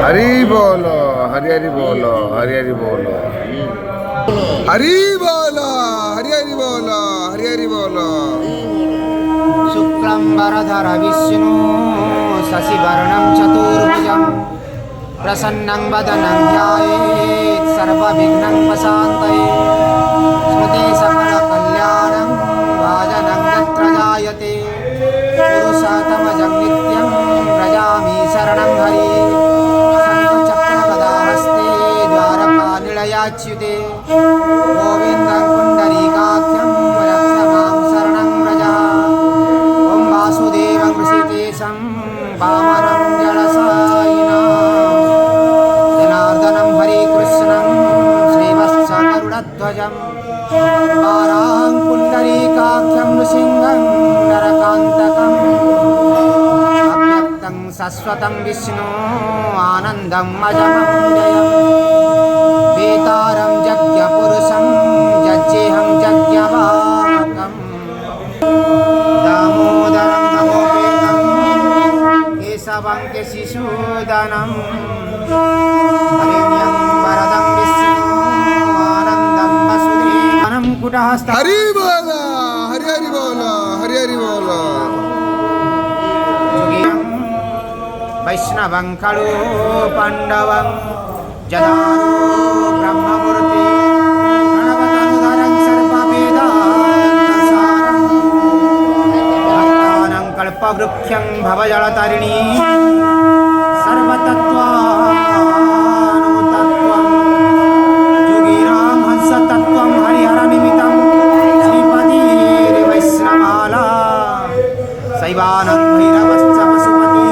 हरि बोलो, हरि हरि बोलो, हरि हरि बोलो, हरि बोलो, हरि हरि बोलो, हरि हरि बोलो। शुक्लंबरधर विष्णु शशिवर्णं चतुर्भुजं प्रसन्नं वदनं ध्यायेत् सर्वविघ्नोपशान्तये स्मृति सकलकल्याणं भाजनं यत्र जायते पुरुषोत्तमं नित्यं व्रजामि शरणं हरि शङ्खचक्रगदाहस्ते द्वारकानिलयाच्युते गोविन्दं पुण्डरीकाख्यं रक्षमां शरणं व्रज ॐ वासुदेवं ऋषिकेशं वामनं जलसायिनं जनार्दनं हरिकृष्णं श्रीवत्सगरुडध्वजं वारां पुण्डरीकाख्यं नृसिंहं नरकान्तकम् अव्यक्तं शाश्वतं विष्णु आनन्दं अजमं वेतारं यज्ञपुरुषं यज्ञेहं यज्ञवाहकं दामोदरं दमोपेतं केशवं केशिशूदनं हरिण्यं वरदं विष्णु आनन्दं वसुदेवनं कुटहस्तं हरि बोलो, हरि हरि बोलो, हरि हरि बोलो। वैष्णवं खलु पाण्डवं जदारो ब्रह्ममूर्ति प्रणवतनुधरं सर्ववेदान्तसारं भक्तानां कल्पवृक्षं भवजलतरिणी सर्वतत्त्वानुतत्त्वं योगिनां हंसतत्त्वं हरिहरनिमित्तं श्रीपतिर्वैष्णवमाला शैवानन्द भैरवश्च पशुपति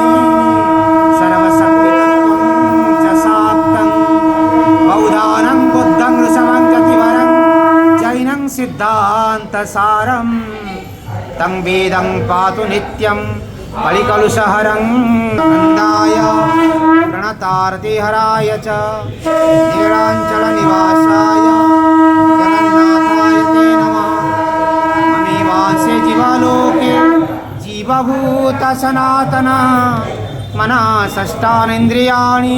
सर्वशक्तितत्त्वं च शाक्तं बौद्धानं बुद्धं ऋषभं चतिवरं जैनं सिद्धान्तसारं तं वेदं पातु नित्यं कलिकलुषहरं नन्दाय प्रणतार्तिहराय च नीलाञ्चलनिवासाय जगन्नाथाय ते नमः ममेवांसे जीवलोके जीवभूत सनातना मनः षष्ठानीन्द्रियाणि